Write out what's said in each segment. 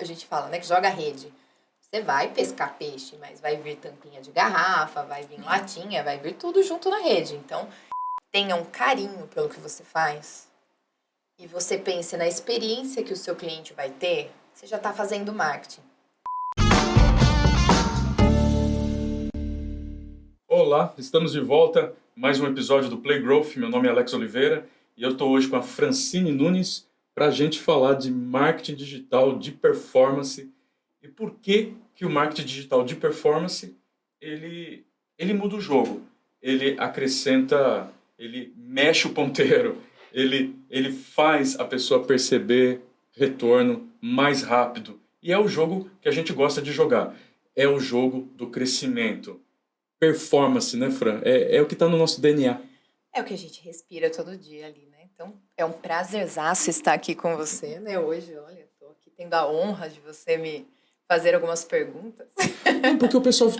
a gente fala, né, que joga rede. Você vai pescar peixe, mas vai vir tampinha de garrafa, vai vir latinha, vai vir tudo junto na rede. Então, tenha um carinho pelo que você faz e você pense na experiência que o seu cliente vai ter, você já está fazendo marketing. Olá, estamos de volta, mais um episódio do Play Growth. Meu nome é Alex Oliveira e eu estou hoje com a Francine Nunes para a gente falar de marketing digital de performance e por que o marketing digital de performance ele muda o jogo, ele acrescenta, ele mexe o ponteiro, ele faz a pessoa perceber retorno mais rápido e é o jogo que a gente gosta de jogar, é o jogo do crescimento. Performance, né, Fran? É o que está no nosso DNA. É o que a gente respira todo dia ali, né? Então, é um prazerzaço estar aqui com você, né? Hoje, olha, estou aqui tendo a honra de você me fazer algumas perguntas. Porque o pessoal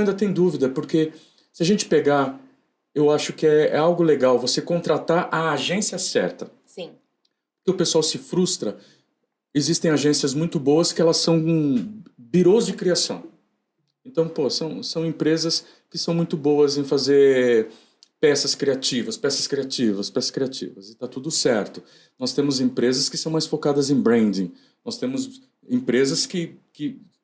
ainda tem dúvida, porque se a gente pegar, eu acho que é algo legal você contratar a agência certa. Sim. Porque o pessoal se frustra. Existem agências muito boas que elas são birôs de criação. Então, são empresas que são muito boas em fazer peças criativas, e está tudo certo. Nós temos empresas que são mais focadas em branding. Nós temos empresas que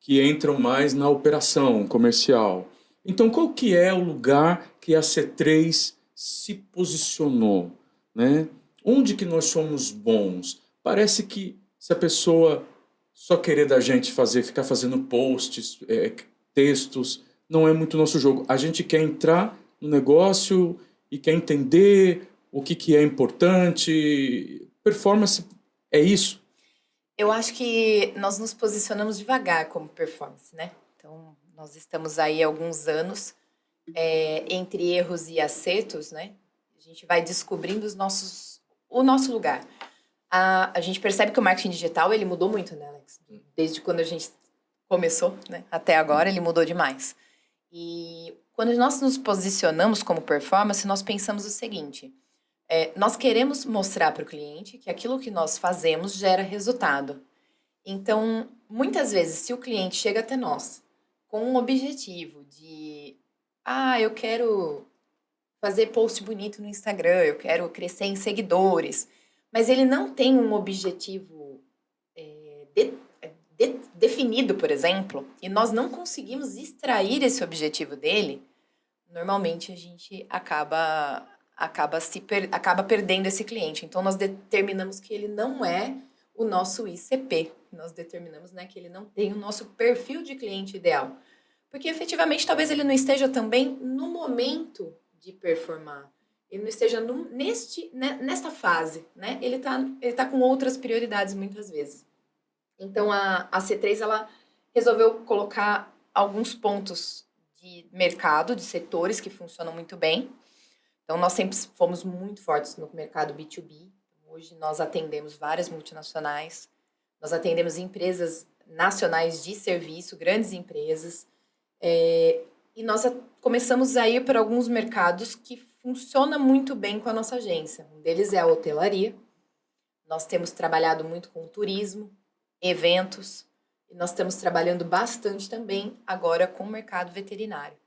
entram mais na operação comercial. Então, qual que é o lugar que a C3 se posicionou, né? Onde que nós somos bons? Parece que se a pessoa só querer da gente ficar fazendo posts, textos, não é muito nosso jogo. A gente quer entrar no negócio e quer entender o que é importante. Performance é isso. Eu acho que nós nos posicionamos devagar como performance, né? Então, nós estamos aí há alguns anos, entre erros e acertos, né? A gente vai descobrindo o nosso lugar. A gente percebe que o marketing digital, ele mudou muito, né, Alex? Desde quando a gente começou, né, até agora, ele mudou demais. E quando nós nos posicionamos como performance, nós pensamos o seguinte: nós queremos mostrar para o cliente que aquilo que nós fazemos gera resultado. Então, muitas vezes, se o cliente chega até nós com um objetivo de eu quero fazer post bonito no Instagram, eu quero crescer em seguidores, mas ele não tem um objetivo definido, por exemplo, e nós não conseguimos extrair esse objetivo dele, normalmente a gente acaba perdendo esse cliente. Então, nós determinamos que ele não é o nosso ICP. Nós determinamos, né, que ele não tem o nosso perfil de cliente ideal. Porque, efetivamente, talvez ele não esteja também no momento de performar. Ele não esteja nesta fase, né? Ele tá com outras prioridades, muitas vezes. Então, a C3, ela resolveu colocar alguns pontos de mercado, de setores que funcionam muito bem. Então, nós sempre fomos muito fortes no mercado B2B. Hoje, nós atendemos várias multinacionais. Nós atendemos empresas nacionais de serviço, grandes empresas. E nós começamos a ir para alguns mercados que funcionam muito bem com a nossa agência. Um deles é a hotelaria. Nós temos trabalhado muito com turismo, eventos, e nós estamos trabalhando bastante também agora com o mercado veterinário.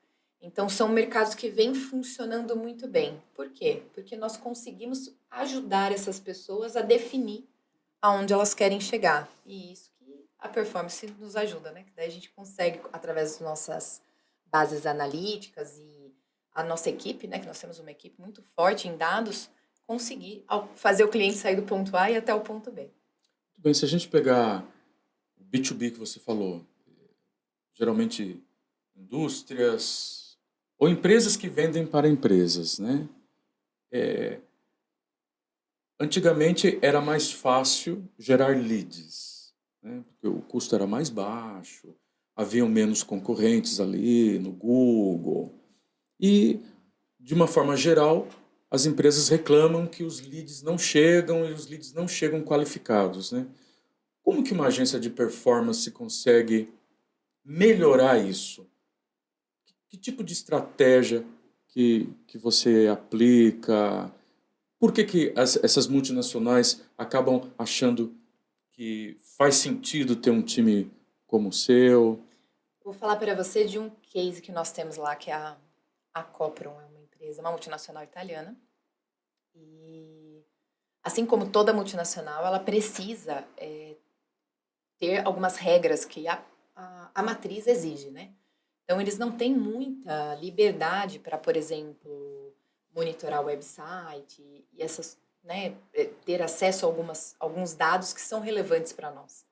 Então, são mercados que vêm funcionando muito bem. Por quê? Porque nós conseguimos ajudar essas pessoas a definir aonde elas querem chegar. E isso que a performance nos ajuda, né? Que daí a gente consegue, através das nossas bases analíticas e a nossa equipe, né? Que nós temos uma equipe muito forte em dados, conseguir fazer o cliente sair do ponto A e até o ponto B. Bem, se a gente pegar o B2B que você falou, geralmente indústrias ou empresas que vendem para empresas, né? Antigamente era mais fácil gerar leads, né? Porque o custo era mais baixo, haviam menos concorrentes ali no Google. E, de uma forma geral, as empresas reclamam que os leads não chegam e os leads não chegam qualificados, né? Como que uma agência de performance consegue melhorar isso? Que tipo de estratégia que você aplica? Por que essas multinacionais acabam achando que faz sentido ter um time como o seu? Vou falar para você de um case que nós temos lá, que é a Copron, é uma empresa, uma multinacional italiana. E assim como toda multinacional, ela precisa ter algumas regras que a matriz exige, né? Então, eles não têm muita liberdade para, por exemplo, monitorar o website e essas, né, ter acesso a alguns dados que são relevantes para nós.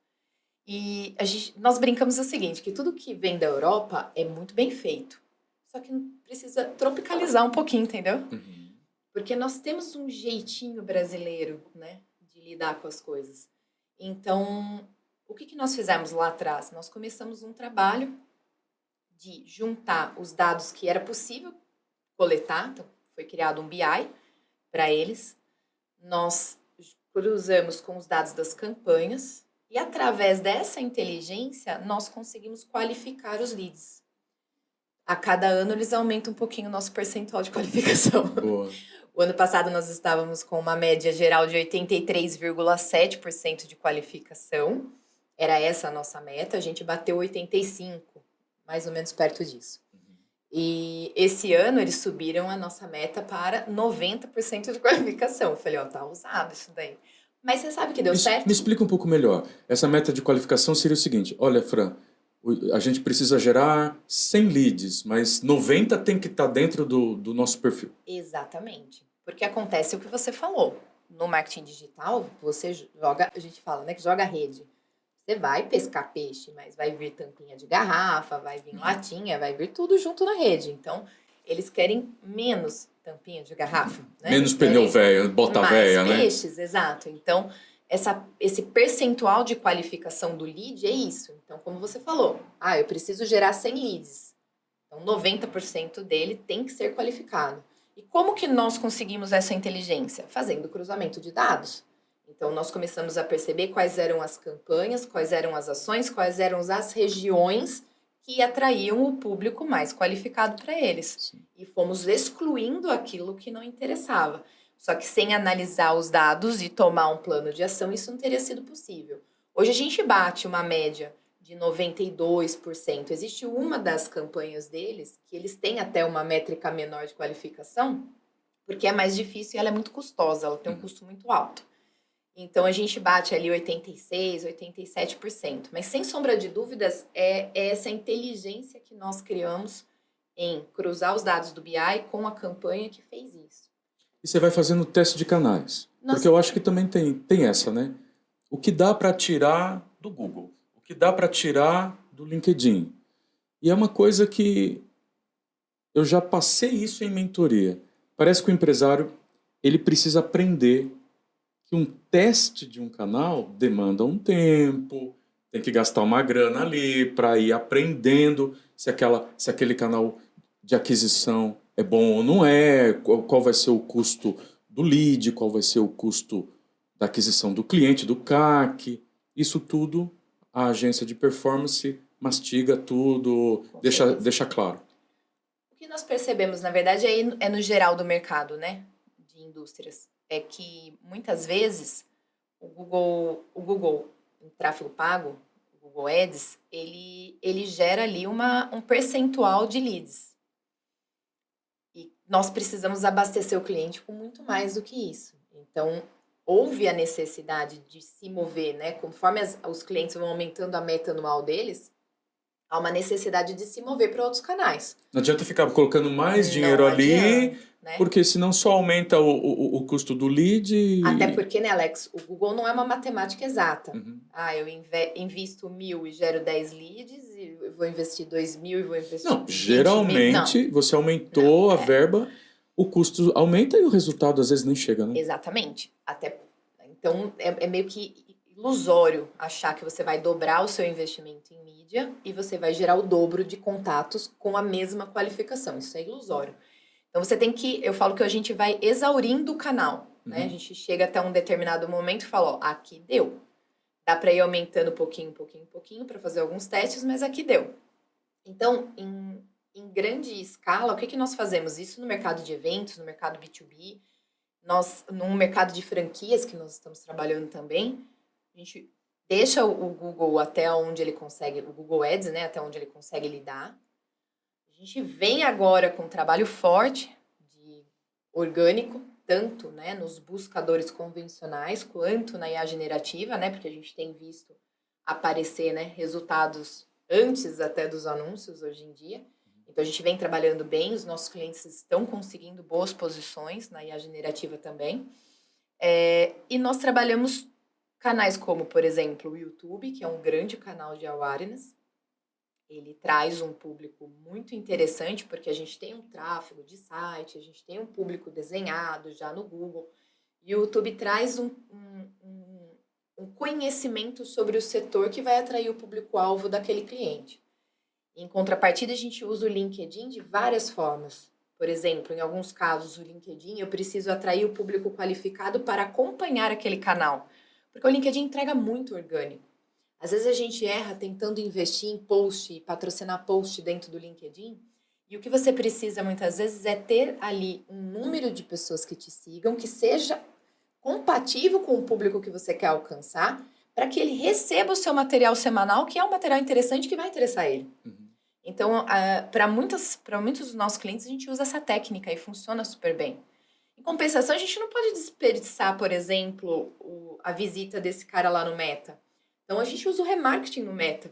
E nós brincamos o seguinte, que tudo que vem da Europa é muito bem feito, só que precisa tropicalizar um pouquinho, entendeu? Uhum. Porque nós temos um jeitinho brasileiro, né, de lidar com as coisas. Então, o que nós fizemos lá atrás? Nós começamos um trabalho de juntar os dados que era possível coletar, então foi criado um BI para eles. Nós cruzamos com os dados das campanhas e, através dessa inteligência, nós conseguimos qualificar os leads. A cada ano, eles aumentam um pouquinho o nosso percentual de qualificação. Boa. O ano passado, nós estávamos com uma média geral de 83,7% de qualificação. Era essa a nossa meta. A gente bateu 85%, mais ou menos perto disso. E esse ano, eles subiram a nossa meta para 90% de qualificação. Eu falei, ó, tá ousado isso daí. Mas você sabe que deu certo? Me explica um pouco melhor. Essa meta de qualificação seria o seguinte: olha, Fran, a gente precisa gerar 100 leads, mas 90 tem que estar dentro do nosso perfil. Exatamente. Porque acontece o que você falou. No marketing digital, você joga, a gente fala, né, que joga rede. Você vai pescar peixe, mas vai vir tampinha de garrafa, vai vir latinha, vai vir tudo junto na rede. Então, eles querem menos tampinha de garrafa, né? Menos pneu velho, bota velha, né? Mais peixes, exato. Então, esse percentual de qualificação do lead é isso. Então, como você falou, eu preciso gerar 100 leads. Então, 90% dele tem que ser qualificado. E como que nós conseguimos essa inteligência? Fazendo cruzamento de dados. Então, nós começamos a perceber quais eram as campanhas, quais eram as ações, quais eram as regiões que atraíam o público mais qualificado para eles. Sim. E fomos excluindo aquilo que não interessava. Só que sem analisar os dados e tomar um plano de ação, isso não teria sido possível. Hoje a gente bate uma média de 92%. Existe uma das campanhas deles que eles têm até uma métrica menor de qualificação, porque é mais difícil e ela é muito custosa, ela tem um custo muito alto. Então, a gente bate ali 86%, 87%. Mas, sem sombra de dúvidas, é essa inteligência que nós criamos em cruzar os dados do BI com a campanha que fez isso. E você vai fazendo teste de canais. Porque eu acho que também tem essa, né? O que dá para tirar do Google? O que dá para tirar do LinkedIn? E é uma coisa que eu já passei isso em mentoria. Parece que o empresário ele precisa aprender que um teste de um canal demanda um tempo, tem que gastar uma grana ali para ir aprendendo se aquele canal de aquisição é bom ou não é, qual vai ser o custo do lead, qual vai ser o custo da aquisição do cliente, do CAC. Isso tudo a agência de performance mastiga tudo, deixa claro. O que nós percebemos, na verdade, é no geral do mercado, né, de indústrias. É que, muitas vezes, o Google em tráfego pago, o Google Ads, ele gera ali um percentual de leads. E nós precisamos abastecer o cliente com muito mais do que isso. Então, houve a necessidade de se mover, né? Conforme os clientes vão aumentando a meta anual deles, há uma necessidade de se mover para outros canais. Não adianta ficar colocando mais dinheiro ali, né? Porque senão só aumenta o custo do lead. Até porque, né, Alex, o Google não é uma matemática exata. Uhum. Eu invisto 1.000 e gero 10 leads, e eu vou investir 2.000 e vou investir Não, 20 geralmente não. você aumentou a verba, o custo aumenta e o resultado às vezes nem chega, né? Exatamente. Então, é meio que ilusório achar que você vai dobrar o seu investimento em mídia e você vai gerar o dobro de contatos com a mesma qualificação. Isso é ilusório. Então, você tem que... Eu falo que a gente vai exaurindo o canal, né? A gente chega até um determinado momento e fala, ó, aqui deu. Dá para ir aumentando pouquinho para fazer alguns testes, mas aqui deu. Então, em grande escala, o que nós fazemos? Isso no mercado de eventos, no mercado B2B, no mercado de franquias, que nós estamos trabalhando também, a gente deixa o Google até onde ele consegue, o Google Ads, né, até onde ele consegue lidar. A gente vem agora com um trabalho forte de orgânico, tanto, né, nos buscadores convencionais quanto na IA generativa, né, porque a gente tem visto aparecer, né, resultados antes até dos anúncios hoje em dia. Então a gente vem trabalhando bem, os nossos clientes estão conseguindo boas posições na IA generativa também. E nós trabalhamos canais como, por exemplo, o YouTube, que é um grande canal de awareness. Ele traz um público muito interessante, porque a gente tem um tráfego de site, a gente tem um público desenhado já no Google. E o YouTube traz um conhecimento sobre o setor que vai atrair o público-alvo daquele cliente. Em contrapartida, a gente usa o LinkedIn de várias formas. Por exemplo, em alguns casos, o LinkedIn, eu preciso atrair o público qualificado para acompanhar aquele canal. Porque o LinkedIn entrega muito orgânico. Às vezes a gente erra tentando investir em post e patrocinar post dentro do LinkedIn. E o que você precisa muitas vezes é ter ali um número de pessoas que te sigam, que seja compatível com o público que você quer alcançar, para que ele receba o seu material semanal, que é um material interessante que vai interessar ele. Então, para muitos dos nossos clientes, a gente usa essa técnica e funciona super bem. Em compensação, a gente não pode desperdiçar, por exemplo, a visita desse cara lá no Meta. Então, a gente usa o remarketing no Meta.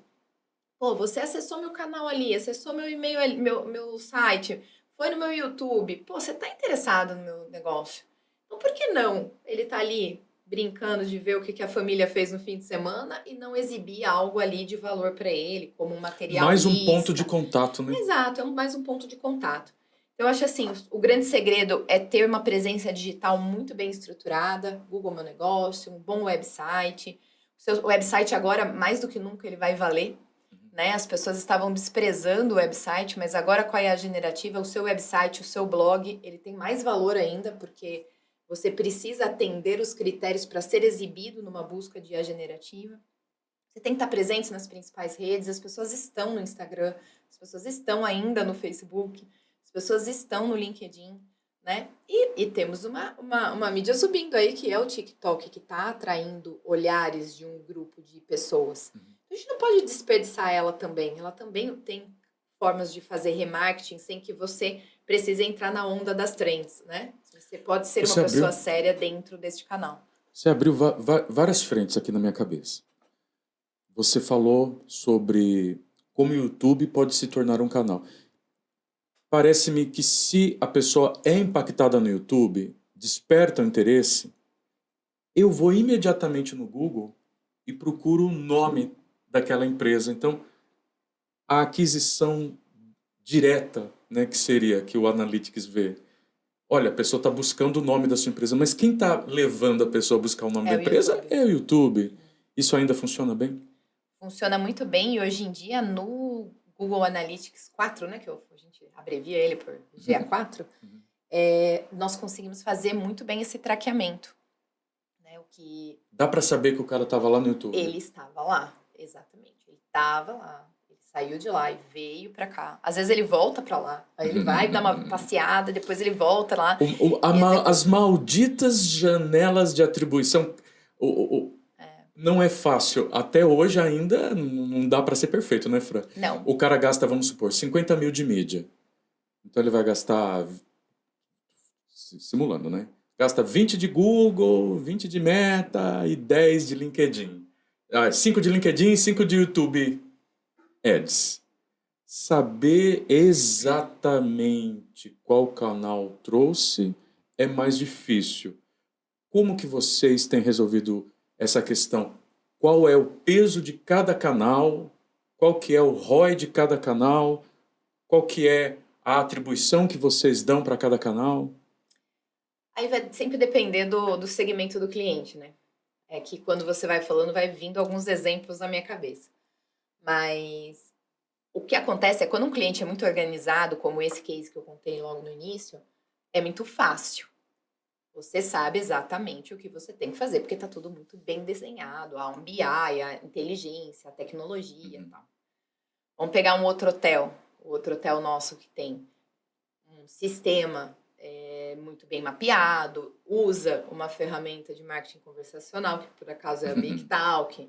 Pô, você acessou meu canal ali, acessou meu e-mail ali, meu site, foi no meu YouTube. Pô, você tá interessado no meu negócio. Então, por que não ele tá ali brincando de ver o que a família fez no fim de semana e não exibir algo ali de valor para ele, como um material Mais um lista? ponto de contato, né? Exato, é mais um ponto de contato. Então, eu acho assim, o grande segredo é ter uma presença digital muito bem estruturada, Google Meu Negócio, um bom website. O seu website agora, mais do que nunca, ele vai valer, né? As pessoas estavam desprezando o website, mas agora com a IA generativa, o seu website, o seu blog, ele tem mais valor ainda, porque você precisa atender os critérios para ser exibido numa busca de IA generativa. Você tem que estar presente nas principais redes, as pessoas estão no Instagram, as pessoas estão ainda no Facebook, as pessoas estão no LinkedIn, né? E temos uma mídia subindo aí, que é o TikTok, que está atraindo olhares de um grupo de pessoas. A gente não pode desperdiçar ela também. Ela também tem formas de fazer remarketing sem que você precise entrar na onda das trends, né? Você pode ser uma pessoa séria dentro deste canal. Você abriu várias frentes aqui na minha cabeça. Você falou sobre como o YouTube pode se tornar um canal. Parece-me que se a pessoa é impactada no YouTube, desperta o interesse, eu vou imediatamente no Google e procuro o nome daquela empresa. Então, a aquisição direta, né, que seria que o Analytics vê. Olha, a pessoa está buscando o nome da sua empresa, mas quem está levando a pessoa a buscar o nome da empresa YouTube. é o YouTube. Isso ainda funciona bem? Funciona muito bem e hoje em dia no Google Analytics 4, né, que a gente abrevia ele por GA4, nós conseguimos fazer muito bem esse traqueamento. Né, dá para saber que o cara estava lá no YouTube? Ele estava lá, exatamente. Ele estava lá. Ele saiu de lá e veio para cá. Às vezes ele volta para lá. Aí ele vai dar uma passeada, depois ele volta lá. As malditas janelas de atribuição. Não é fácil. Até hoje ainda não dá para ser perfeito, né, Fran? Não. O cara gasta, vamos supor, 50 mil de mídia. Então ele vai gastar, simulando, né? Gasta 20 de Google, 20 de Meta e 10 de LinkedIn. 5 de LinkedIn e 5 de YouTube Ads. Saber exatamente qual canal trouxe é mais difícil. Como que vocês têm resolvido essa questão? Qual é o peso de cada canal? Qual que é o ROI de cada canal? Qual que é a atribuição que vocês dão para cada canal? Aí vai sempre depender do segmento do cliente, né? É que quando você vai falando, vai vindo alguns exemplos na minha cabeça. Mas o que acontece é quando um cliente é muito organizado, como esse case que eu contei logo no início, é muito fácil. Você sabe exatamente o que você tem que fazer, porque está tudo muito bem desenhado. Há um BI, a inteligência, a tecnologia e tal. Vamos pegar um outro hotel. O outro hotel nosso que tem um sistema muito bem mapeado, usa uma ferramenta de marketing conversacional, que por acaso é a Big Talk.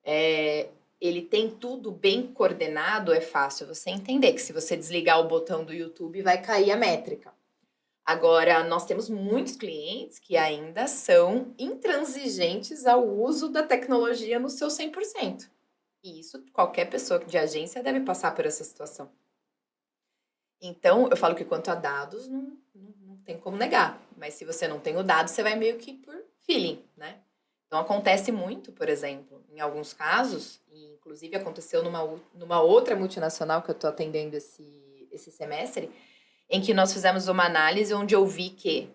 Ele tem tudo bem coordenado, é fácil você entender que se você desligar o botão do YouTube, vai cair a métrica. Agora, nós temos muitos clientes que ainda são intransigentes ao uso da tecnologia no seu 100%. E isso, qualquer pessoa de agência deve passar por essa situação. Então, eu falo que quanto a dados, não tem como negar. Mas se você não tem o dado, você vai meio que por feeling, né? Então, acontece muito, por exemplo, em alguns casos, e inclusive aconteceu numa outra multinacional que eu estou atendendo esse semestre, em que nós fizemos uma análise onde eu vi que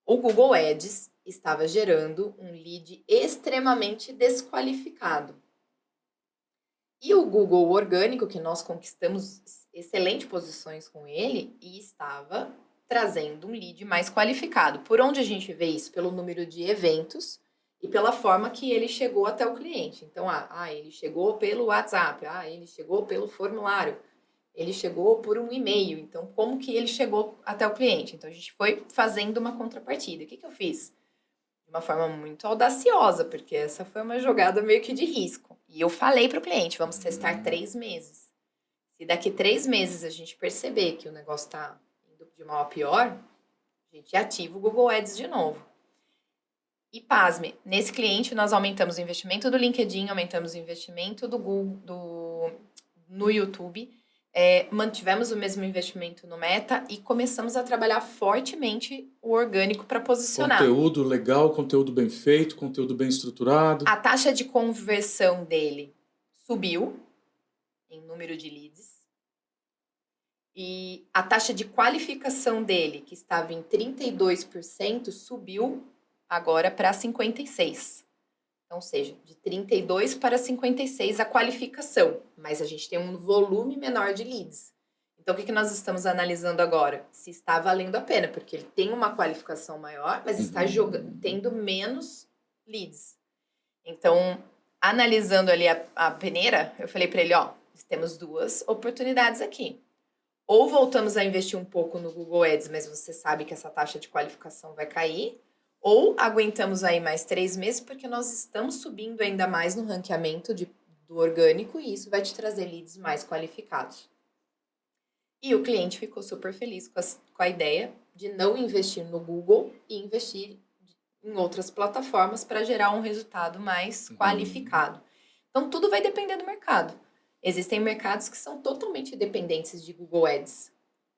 o Google Ads estava gerando um lead extremamente desqualificado. E o Google Orgânico, que nós conquistamos excelentes posições com ele, e estava trazendo um lead mais qualificado. Por onde a gente vê isso? Pelo número de eventos e pela forma que ele chegou até o cliente. Então, ele chegou pelo WhatsApp, ele chegou pelo formulário, ele chegou por um e-mail. Então, como que ele chegou até o cliente? Então, a gente foi fazendo uma contrapartida. O que eu fiz? De uma forma muito audaciosa, porque essa foi uma jogada meio que de risco. E eu falei para o cliente, vamos testar 3 meses. Se daqui 3 meses a gente perceber que o negócio está indo de mal a pior, a gente ativa o Google Ads de novo. E pasme, nesse cliente nós aumentamos o investimento do LinkedIn, aumentamos o investimento do Google, no YouTube, mantivemos o mesmo investimento no Meta e começamos a trabalhar fortemente o orgânico para posicionar. Conteúdo legal, conteúdo bem feito, conteúdo bem estruturado. A taxa de conversão dele subiu em número de leads. E a taxa de qualificação dele, que estava em 32%, subiu agora para 56%. Então, ou seja, de 32 para 56 a qualificação, mas a gente tem um volume menor de leads. Então, o que nós estamos analisando agora? Se está valendo a pena, porque ele tem uma qualificação maior, mas está tendo menos leads. Então, analisando ali a peneira, eu falei para ele, temos 2 oportunidades aqui. Ou voltamos a investir um pouco no Google Ads, mas você sabe que essa taxa de qualificação vai cair, ou aguentamos aí mais 3 meses, porque nós estamos subindo ainda mais no ranqueamento do orgânico e isso vai te trazer leads mais qualificados. E o cliente ficou super feliz com a ideia de não investir no Google e investir em outras plataformas para gerar um resultado mais qualificado. Então, tudo vai depender do mercado. Existem mercados que são totalmente dependentes de Google Ads.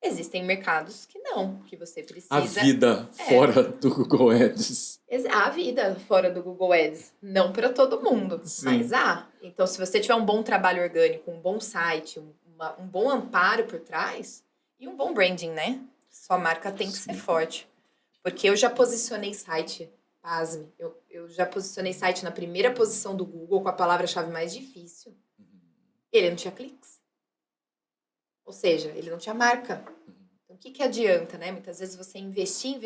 Existem mercados que não, que você precisa... A vida fora do Google Ads. Há vida fora do Google Ads. Não para todo mundo, mas há. Então, se você tiver um bom trabalho orgânico, um bom site, um bom amparo por trás e um bom branding, né? Sua marca tem que ser forte. Porque eu já posicionei site, pasme, eu já posicionei site na primeira posição do Google com a palavra-chave mais difícil. Ele não tinha cliques. Ou seja, ele não tinha marca. Então, o que adianta, né? Muitas vezes você investir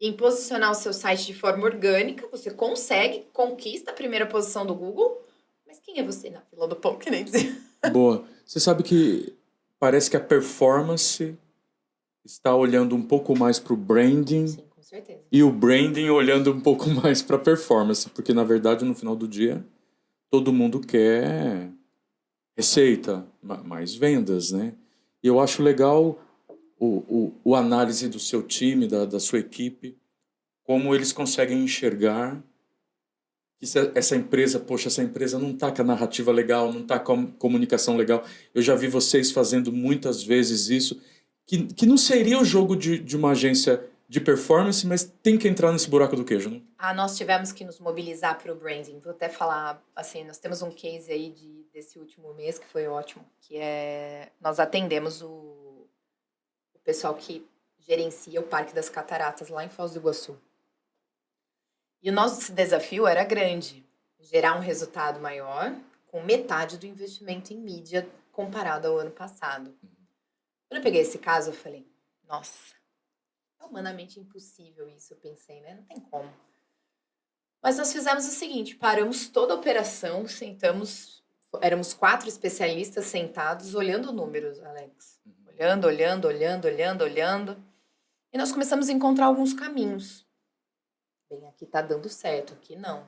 em posicionar o seu site de forma orgânica, você consegue, conquista a primeira posição do Google, mas quem é você na fila do pão, que nem dizer? Boa. Você sabe que parece que a performance está olhando um pouco mais para o branding. Sim, com certeza. E o branding olhando um pouco mais para a performance, porque na verdade no final do dia todo mundo quer receita, mais vendas, né? E eu acho legal o análise do seu time, da sua equipe, como eles conseguem enxergar que essa empresa não está com a narrativa legal, não está com a comunicação legal. Eu já vi vocês fazendo muitas vezes isso, que não seria o jogo de uma agência de performance, mas tem que entrar nesse buraco do queijo, né? Nós tivemos que nos mobilizar para o branding. Vou até falar, assim, nós temos um case aí desse último mês que foi ótimo, que nós atendemos o pessoal que gerencia o Parque das Cataratas lá em Foz do Iguaçu. E o nosso desafio era grande, gerar um resultado maior com metade do investimento em mídia comparado ao ano passado. Quando eu peguei esse caso, eu falei, nossa, é humanamente impossível isso, eu pensei, né? Não tem como. Mas nós fizemos o seguinte, paramos toda a operação, éramos 4 especialistas sentados, olhando números, Alex. Olhando. E nós começamos a encontrar alguns caminhos. Bem, aqui tá dando certo, aqui não.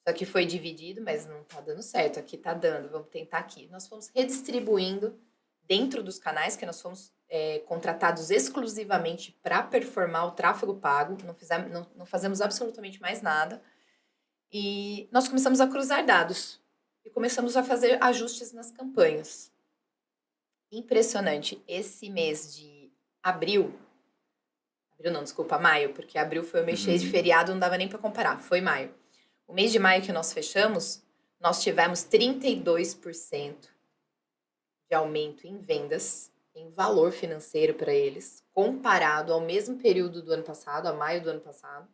Só que foi dividido, mas não tá dando certo. Aqui tá dando, vamos tentar aqui. Nós fomos redistribuindo dentro dos canais, que nós fomos contratados exclusivamente para performar o tráfego pago. Não fazemos absolutamente mais nada. E nós começamos a cruzar dados. E começamos a fazer ajustes nas campanhas. Impressionante. Esse mês de maio, porque abril foi o mês cheio de feriado, não dava nem para comparar, foi maio. O mês de maio que nós fechamos, nós tivemos 32% de aumento em vendas, em valor financeiro para eles, comparado ao mesmo período do ano passado, a maio do ano passado,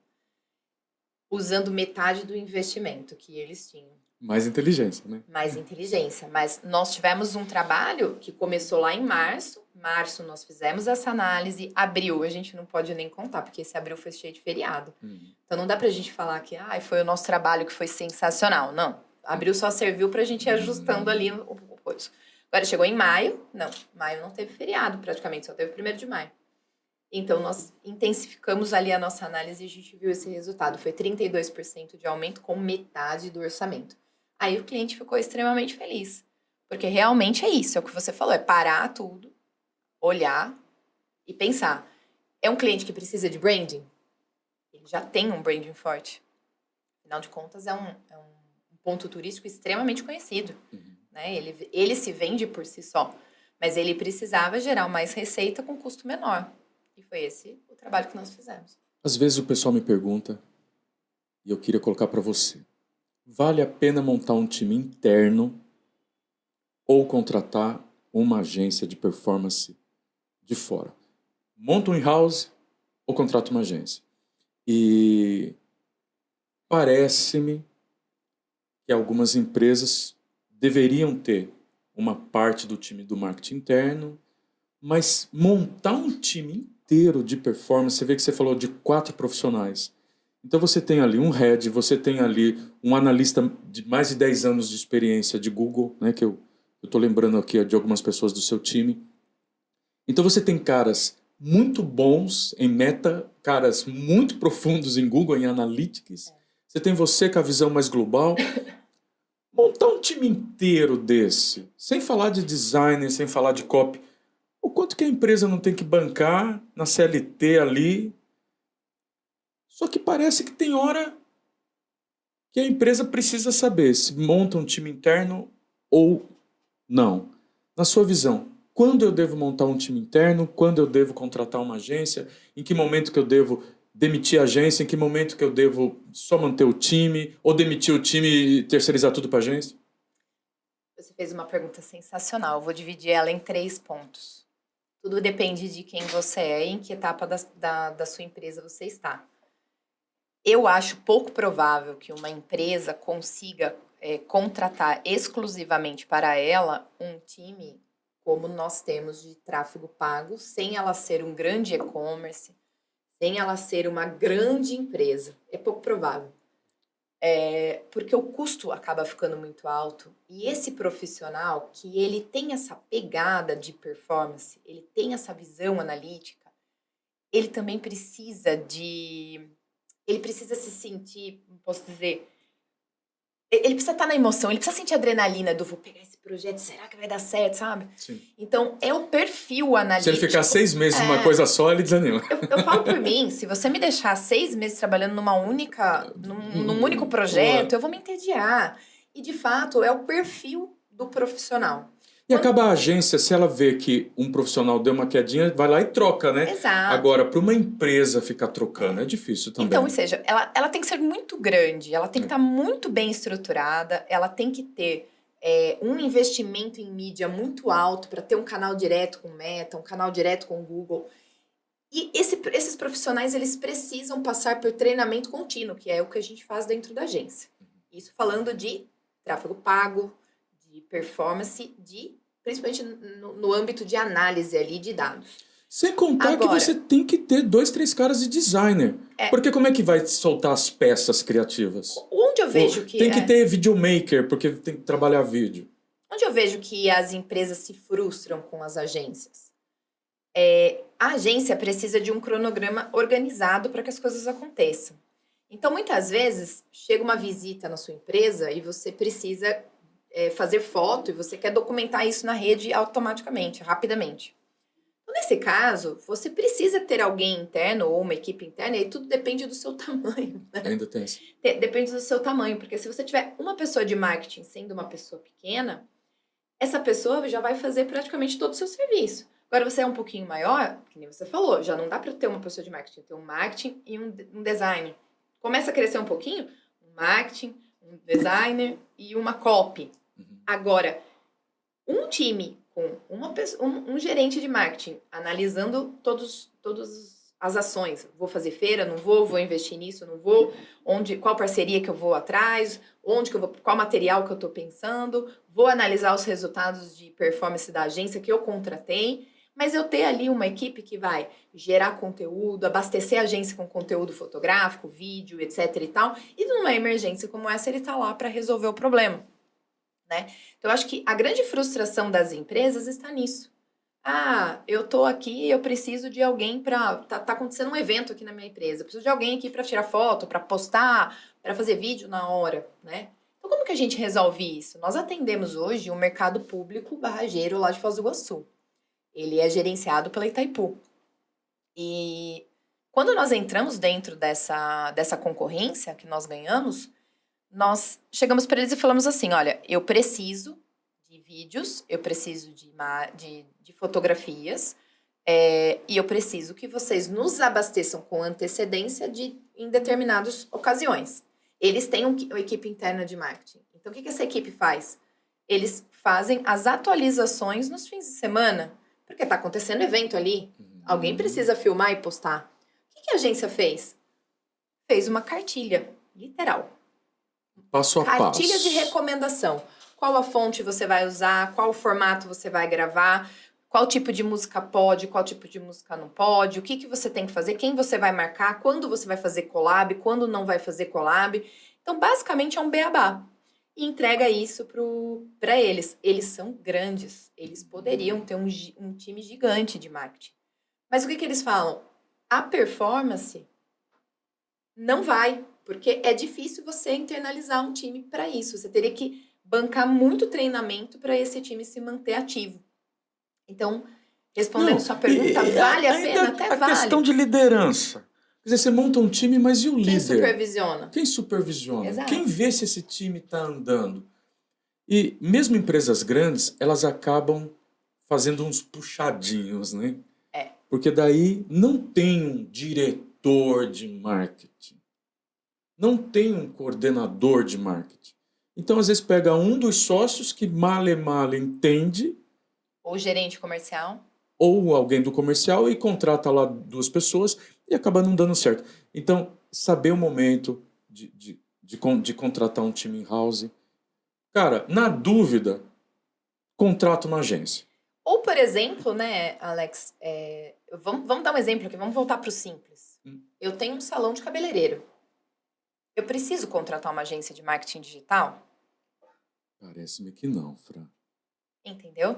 usando metade do investimento que eles tinham. Mais inteligência, né? Mais inteligência. Mas nós tivemos um trabalho que começou lá em março. Março nós fizemos essa análise. Abril a gente não pode nem contar, porque esse abril foi cheio de feriado. Então não dá pra gente falar que foi o nosso trabalho que foi sensacional. Não. Abril só serviu pra gente ir ajustando ali o coisa. Agora chegou em maio. Não, maio não teve feriado praticamente, só teve o 1º de maio. Então nós intensificamos ali a nossa análise e a gente viu esse resultado. Foi 32% de aumento com metade do orçamento. Aí o cliente ficou extremamente feliz. Porque realmente é isso, é o que você falou, é parar tudo, olhar e pensar. É um cliente que precisa de branding? Ele já tem um branding forte. Afinal de contas, é um ponto turístico extremamente conhecido. Né? Ele se vende por si só. Mas ele precisava gerar mais receita com custo menor. E foi esse o trabalho que nós fizemos. Às vezes o pessoal me pergunta, e eu queria colocar para você. Vale a pena montar um time interno ou contratar uma agência de performance de fora? Monta um in-house ou contrata uma agência? E parece-me que algumas empresas deveriam ter uma parte do time do marketing interno, mas montar um time inteiro de performance, você vê que você falou de 4 profissionais. Então você tem ali um head, você tem ali um analista de mais de 10 anos de experiência de Google, né, que eu estou lembrando aqui de algumas pessoas do seu time. Então você tem caras muito bons em meta, caras muito profundos em Google, em Analytics. Você tem você com a visão mais global. Montar um time inteiro desse, sem falar de designer, sem falar de copy, o quanto que a empresa não tem que bancar na CLT ali. Só que parece que tem hora que a empresa precisa saber se monta um time interno ou não. Na sua visão, quando eu devo montar um time interno? Quando eu devo contratar uma agência? Em que momento que eu devo demitir a agência? Em que momento que eu devo só manter o time? Ou demitir o time e terceirizar tudo para a agência? Você fez uma pergunta sensacional. Eu vou dividir ela em 3 pontos. Tudo depende de quem você é e em que etapa da sua empresa você está. Eu acho pouco provável que uma empresa consiga contratar exclusivamente para ela um time como nós temos de tráfego pago, sem ela ser um grande e-commerce, sem ela ser uma grande empresa. É pouco provável. Porque o custo acaba ficando muito alto. E esse profissional, que ele tem essa pegada de performance, ele tem essa visão analítica, ele também precisa se sentir, posso dizer, ele precisa estar na emoção, ele precisa sentir a adrenalina do vou pegar esse projeto, será que vai dar certo, sabe? Sim. Então, é o perfil analítico. Se ele ficar 6 meses numa coisa só, ele desanima. Eu falo por mim, se você me deixar 6 meses trabalhando num único projeto, eu vou me entediar. E, de fato, é o perfil do profissional. E acaba a agência, se ela vê que um profissional deu uma quedinha, vai lá e troca, né? Exato. Agora, para uma empresa ficar trocando, é difícil também. Então, ou seja, ela tem que ser muito grande, ela tem que estar muito bem estruturada, ela tem que ter um investimento em mídia muito alto para ter um canal direto com Meta, um canal direto com Google. E esses profissionais, eles precisam passar por treinamento contínuo, que é o que a gente faz dentro da agência. Isso falando de tráfego pago, de performance, principalmente no âmbito de análise ali de dados. Sem contar que você tem que ter 2, 3 caras de designer. Porque como é que vai soltar as peças criativas? Onde eu vejo que... Tem que ter videomaker, porque tem que trabalhar vídeo. Onde eu vejo que as empresas se frustram com as agências? A agência precisa de um cronograma organizado para que as coisas aconteçam. Então, muitas vezes, chega uma visita na sua empresa e você precisa fazer foto e você quer documentar isso na rede automaticamente, rapidamente. Então, nesse caso, você precisa ter alguém interno ou uma equipe interna e tudo depende do seu tamanho, né? Ainda tem isso. Depende do seu tamanho, porque se você tiver uma pessoa de marketing sendo uma pessoa pequena, essa pessoa já vai fazer praticamente todo o seu serviço. Agora, você é um pouquinho maior, que nem você falou, já não dá para ter uma pessoa de marketing, ter um marketing e um design. Começa a crescer um pouquinho, um marketing, um designer e uma copy. Agora, um time com uma pessoa, um gerente de marketing analisando todas as ações. Vou fazer feira, não vou investir nisso, não vou, qual parceria que eu vou atrás, qual material que eu estou pensando, vou analisar os resultados de performance da agência que eu contratei, mas eu ter ali uma equipe que vai gerar conteúdo, abastecer a agência com conteúdo fotográfico, vídeo, etc e tal, e numa emergência como essa ele está lá para resolver o problema, né? Então eu acho que a grande frustração das empresas está nisso. Ah, eu tô aqui, eu preciso de alguém para tá acontecendo um evento aqui na minha empresa. Eu preciso de alguém aqui para tirar foto, para postar, para fazer vídeo na hora, né? Então como que a gente resolve isso? Nós atendemos hoje o mercado público barrageiro lá de Foz do Iguaçu. Ele é gerenciado pela Itaipu. E quando nós entramos dentro dessa concorrência que nós ganhamos, nós chegamos para eles e falamos assim, olha, eu preciso de vídeos, eu preciso de fotografias, e eu preciso que vocês nos abasteçam com antecedência em determinadas ocasiões. Eles têm uma equipe interna de marketing. Então, o que essa equipe faz? Eles fazem as atualizações nos fins de semana, porque está acontecendo evento ali. Alguém precisa filmar e postar. O que a agência fez? Fez uma cartilha, literal. Passo a passo. Cartilha de recomendação. Qual a fonte você vai usar, qual o formato você vai gravar, qual tipo de música pode, qual tipo de música não pode, o que você tem que fazer, quem você vai marcar, quando você vai fazer collab, quando não vai fazer collab. Então, basicamente, é um beabá. E entrega isso para eles. Eles são grandes. Eles poderiam ter um time gigante de marketing. Mas o que eles falam? A performance não vai, porque é difícil você internalizar um time para isso. Você teria que bancar muito treinamento para esse time se manter ativo. Então, respondendo sua pergunta, vale a pena? Até vale. A questão de liderança. Quer dizer, você monta um time, mas e o líder? Quem supervisiona? Quem supervisiona? Exato. Quem vê se esse time está andando? E mesmo empresas grandes, elas acabam fazendo uns puxadinhos, né? Porque daí não tem um diretor de marketing. Não tem um coordenador de marketing. Então, às vezes, pega um dos sócios que male entende. Ou gerente comercial. Ou alguém do comercial e contrata lá 2 pessoas e acaba não dando certo. Então, saber o momento de contratar um time in-house. Cara, na dúvida, contrata uma agência. Ou, por exemplo, né, Alex, vamos dar um exemplo aqui, vamos voltar para o simples. Eu tenho um salão de cabeleireiro. Eu preciso contratar uma agência de marketing digital? Parece-me que não, Fran. Entendeu?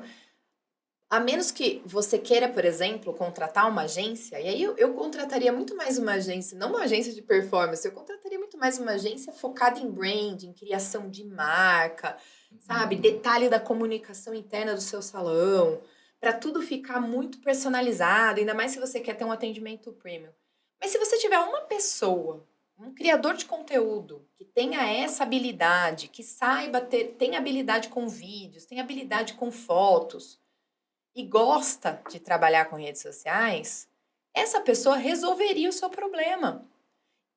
A menos que você queira, por exemplo, contratar uma agência, e aí eu contrataria muito mais uma agência, não uma agência de performance, eu contrataria muito mais uma agência focada em branding, criação de marca, sabe? Detalhe da comunicação interna do seu salão, para tudo ficar muito personalizado, ainda mais se você quer ter um atendimento premium. Mas se você tiver uma pessoa, um criador de conteúdo, que tenha essa habilidade, que saiba tem habilidade com vídeos, tem habilidade com fotos, e gosta de trabalhar com redes sociais, essa pessoa resolveria o seu problema.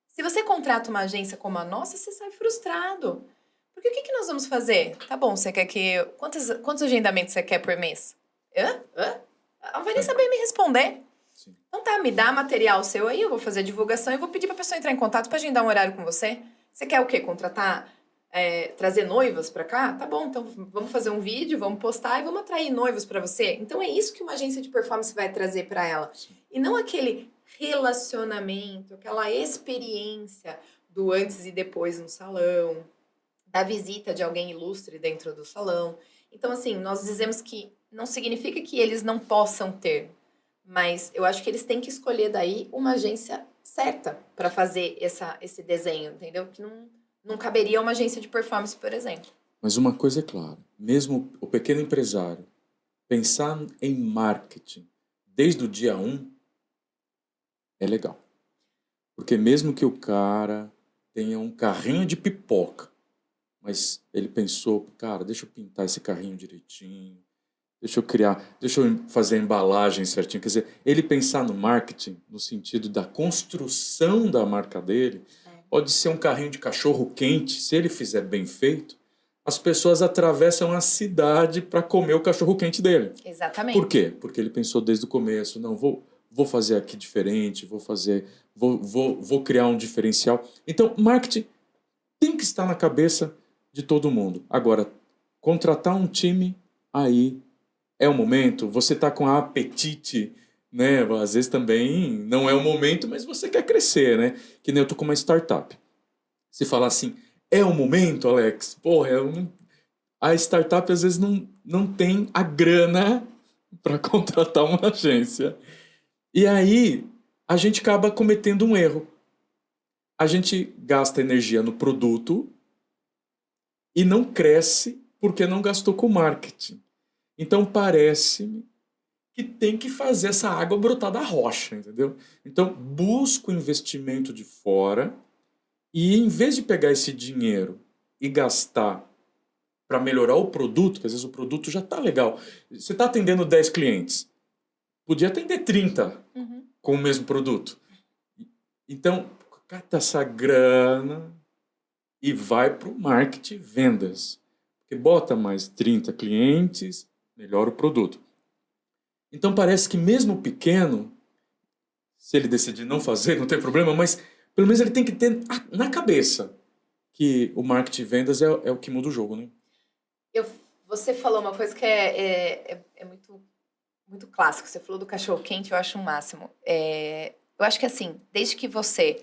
Se você contrata uma agência como a nossa, você sai frustrado. Porque o que nós vamos fazer? Tá bom, você quer que... Quantos agendamentos você quer por mês? Ela não vai nem saber me responder. Sim. Então tá, me dá material seu aí, eu vou fazer a divulgação e vou pedir pra pessoa entrar em contato pra agendar um horário com você. Você quer o quê? Contratar... trazer noivas para cá? Tá bom, então vamos fazer um vídeo, vamos postar e vamos atrair noivos para você. Então é isso que uma agência de performance vai trazer para ela. Sim. E não aquele relacionamento, aquela experiência do antes e depois no salão, da visita de alguém ilustre dentro do salão. Então, assim, nós dizemos que não significa que eles não possam ter, mas eu acho que eles têm que escolher daí uma agência certa para fazer esse desenho, entendeu? Que não caberia uma agência de performance, por exemplo. Mas uma coisa é clara, mesmo o pequeno empresário pensar em marketing desde o dia 1 é legal. Porque mesmo que o cara tenha um carrinho de pipoca, mas ele pensou, cara, deixa eu pintar esse carrinho direitinho, deixa eu fazer a embalagem certinho. Quer dizer, ele pensar no marketing, no sentido da construção da marca dele, pode ser um carrinho de cachorro quente, se ele fizer bem feito, as pessoas atravessam a cidade para comer o cachorro quente dele. Exatamente. Por quê? Porque ele pensou desde o começo, não, vou fazer aqui diferente, vou criar um diferencial. Então, marketing tem que estar na cabeça de todo mundo. Agora, contratar um time, aí é o momento, você está com apetite, né? Às vezes também não é o momento, mas você quer crescer, né? Que nem eu tô com uma startup. Se falar assim, é o momento, Alex? Porra, a startup às vezes não tem a grana para contratar uma agência. E aí a gente acaba cometendo um erro. A gente gasta energia no produto e não cresce porque não gastou com marketing. Então parece-me que tem que fazer essa água brotar da rocha, entendeu? Então busca o investimento de fora e em vez de pegar esse dinheiro e gastar para melhorar o produto, que às vezes o produto já está legal. Você está atendendo 10 clientes, podia atender 30 com o mesmo produto. Então, cata essa grana e vai para o marketing e vendas. Porque bota mais 30 clientes, melhora o produto. Então parece que mesmo pequeno, se ele decidir não fazer, não tem problema, mas pelo menos ele tem que ter na cabeça que o marketing e vendas é o que muda o jogo, né? Você falou uma coisa que é muito, muito clássico. Você falou do cachorro-quente, eu acho um máximo. Eu acho que assim, desde que você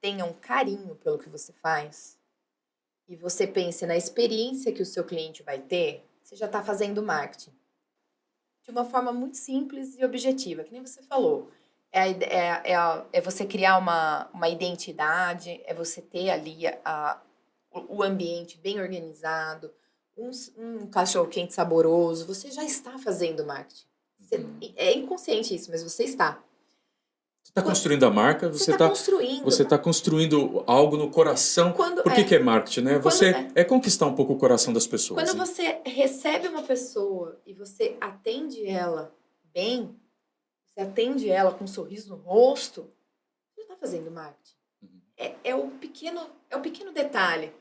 tenha um carinho pelo que você faz e você pense na experiência que o seu cliente vai ter, você já está fazendo marketing. De uma forma muito simples e objetiva, que nem você falou. É você criar uma identidade, é você ter ali o ambiente bem organizado, um cachorro-quente saboroso. Você já está fazendo marketing. É inconsciente isso, mas você está. Você está construindo a marca, você está construindo algo no coração. Por que é marketing, né? É conquistar um pouco o coração das pessoas. Quando você recebe uma pessoa e você atende ela bem, você atende ela com um sorriso no rosto, você está fazendo marketing. É o pequeno detalhe.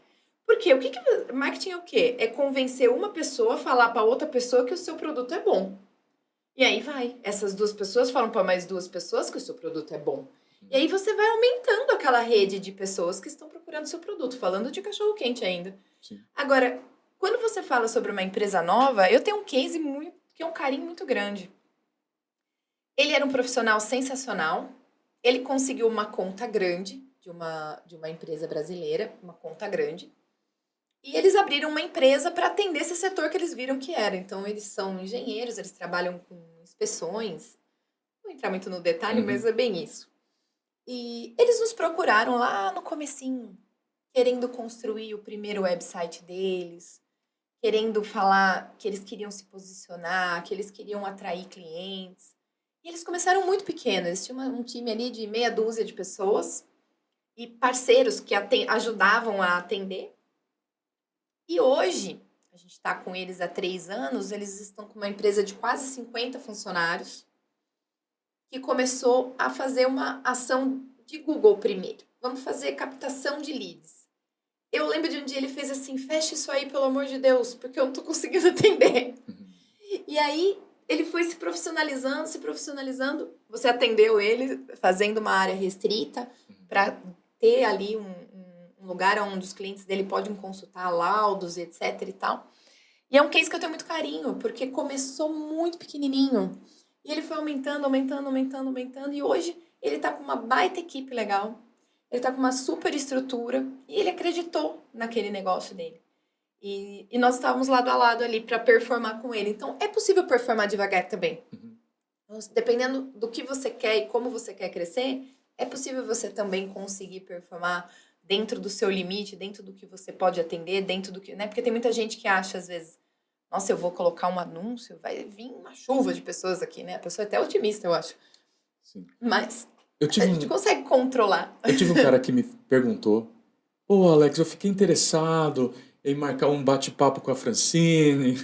Porque marketing é o quê? É convencer uma pessoa a falar para outra pessoa que o seu produto é bom. E aí vai. Essas duas pessoas falam para mais duas pessoas que o seu produto é bom. E aí você vai aumentando aquela rede de pessoas que estão procurando o seu produto. Falando de cachorro-quente ainda. Sim. Agora, quando você fala sobre uma empresa nova, eu tenho um case que é um carinho muito grande. Ele era um profissional sensacional. Ele conseguiu uma conta grande de uma empresa brasileira. Uma conta grande. E eles abriram uma empresa para atender esse setor que eles viram que era. Então, eles são engenheiros, eles trabalham com inspeções. Não vou entrar muito no detalhe, mas é bem isso. E eles nos procuraram lá no comecinho, querendo construir o primeiro website deles, querendo falar que eles queriam se posicionar, que eles queriam atrair clientes. E eles começaram muito pequenos. Eles tinham um time ali de meia dúzia de pessoas e parceiros que ajudavam a atender. E hoje, a gente está com eles há 3 anos, eles estão com uma empresa de quase 50 funcionários que começou a fazer uma ação de Google primeiro. Vamos fazer captação de leads. Eu lembro de um dia ele fez assim, fecha isso aí, pelo amor de Deus, porque eu não estou conseguindo atender. E aí, ele foi se profissionalizando. Você atendeu ele fazendo uma área restrita para ter ali um lugar onde os clientes dele podem consultar laudos, etc e tal. E é um case que eu tenho muito carinho, porque começou muito pequenininho. E ele foi aumentando. E hoje ele tá com uma baita equipe legal. Ele tá com uma super estrutura. E ele acreditou naquele negócio dele. E nós estávamos lado a lado ali para performar com ele. Então, é possível performar devagar também. Dependendo do que você quer e como você quer crescer, É possível você também conseguir performar dentro do seu limite, dentro do que você pode atender, dentro do que, né? Porque tem muita gente que acha, às vezes, nossa, eu vou colocar um anúncio, vai vir uma chuva de pessoas aqui, né? A pessoa é até otimista, eu acho. Sim. Mas Eu a gente consegue controlar. Eu tive um cara que me perguntou, pô, Alex, eu fiquei interessado em marcar um bate-papo com a Francine.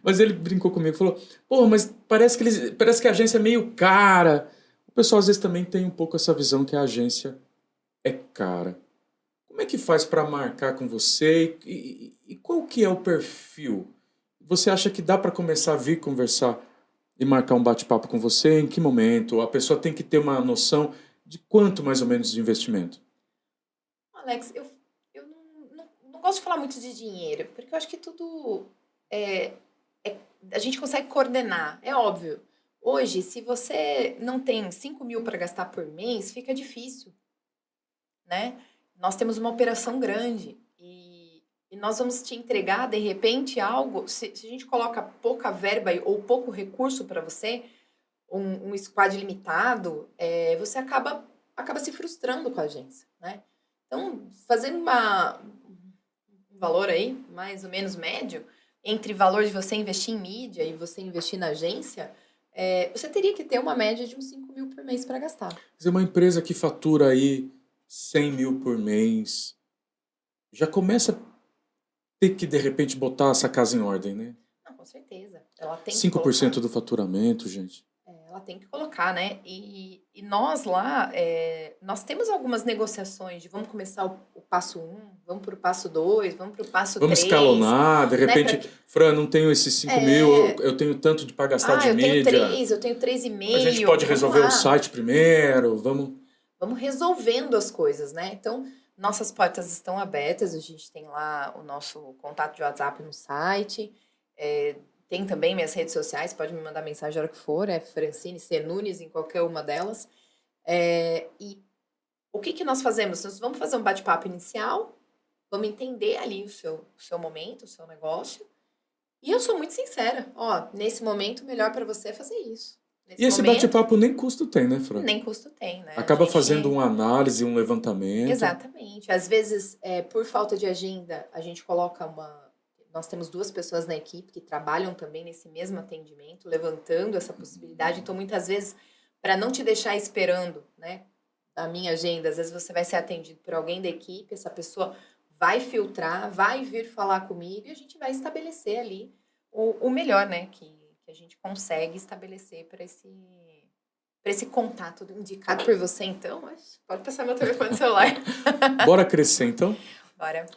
Mas ele brincou comigo, falou, pô, mas parece que a agência é meio cara. O pessoal às vezes também tem um pouco essa visão que a agência é cara. Como é que faz para marcar com você e qual que é o perfil? Você acha que dá para começar a vir conversar e marcar um bate-papo com você? Em que momento? A pessoa tem que ter uma noção de quanto mais ou menos de investimento? Alex, eu não gosto de falar muito de dinheiro, porque eu acho que tudo é, a gente consegue coordenar, é óbvio. Hoje, se você não tem 5 mil para gastar por mês, fica difícil, né? Nós temos uma operação grande e nós vamos te entregar, de repente, algo. Se a gente coloca pouca verba ou pouco recurso para você, um squad limitado, você acaba se frustrando com a agência, né? Então, fazendo um valor aí, mais ou menos médio, entre valor de você investir em mídia e você investir na agência, você teria que ter uma média de uns 5 mil por mês para gastar. Quer dizer, uma empresa que fatura aí 100 mil por mês, já começa a ter que, de repente, botar essa casa em ordem, né? Não, com certeza. Ela tem que 5% colocar. do faturamento, gente. Ela tem que colocar, né? E nós lá, nós temos algumas negociações de vamos começar o passo 1, vamos para o passo 2, vamos para o passo 3. Vamos escalonar, de repente, né? Fran, não tenho esses 5 mil, eu tenho tanto de para gastar de mídia. Eu tenho 3,5. A gente pode resolver o site primeiro, vamos resolvendo as coisas, né? Então, nossas portas estão abertas, a gente tem lá o nosso contato de WhatsApp no site, tem também minhas redes sociais, pode me mandar mensagem a hora que for, é Francine C. Nunes em qualquer uma delas. E o que nós fazemos? Nós vamos fazer um bate-papo inicial, vamos entender ali o seu momento, o seu negócio. E eu sou muito sincera, nesse momento, o melhor para você é fazer isso. E esse bate-papo nem custo tem, né, Fran? Nem custo tem, né? Acaba fazendo uma análise, um levantamento. Exatamente. Às vezes, por falta de agenda, a gente coloca Nós temos 2 pessoas na equipe que trabalham também nesse mesmo atendimento, levantando essa possibilidade. Então, muitas vezes, para não te deixar esperando, né, a minha agenda, às vezes você vai ser atendido por alguém da equipe, essa pessoa vai filtrar, vai vir falar comigo e a gente vai estabelecer ali o melhor, né, que a gente consegue estabelecer para esse contato indicado por você. Então, pode passar meu telefone celular. Bora crescer, então?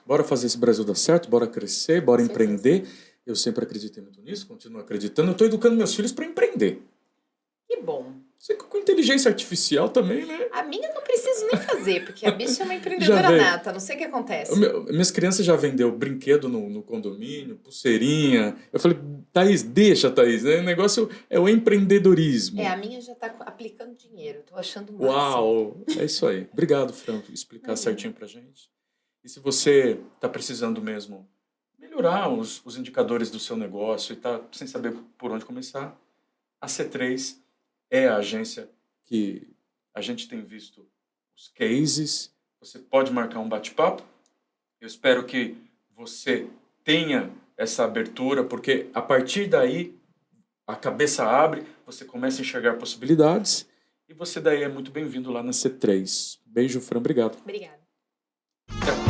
Bora fazer esse Brasil dar certo, bora crescer, bora empreender. Eu sempre acreditei muito nisso, continuo acreditando. Eu estou educando meus filhos para empreender. Que bom. Você com inteligência artificial também, né? A minha não preciso nem fazer, porque a bicha é uma empreendedora nata, não sei o que acontece. Minhas crianças já vendeu brinquedo no condomínio, pulseirinha. Eu falei, Thaís, deixa, Thaís. O negócio é o empreendedorismo. A minha já está aplicando dinheiro, estou achando massa. Uau, é isso aí. Obrigado, Fran, por explicar certinho pra gente. E se você está precisando mesmo melhorar os indicadores do seu negócio e está sem saber por onde começar, a C3 é a agência que a gente tem visto os cases. Você pode marcar um bate-papo. Eu espero que você tenha essa abertura, porque a partir daí a cabeça abre, você começa a enxergar possibilidades e você daí é muito bem-vindo lá na C3. Beijo, Fran. Obrigado. Obrigada. Até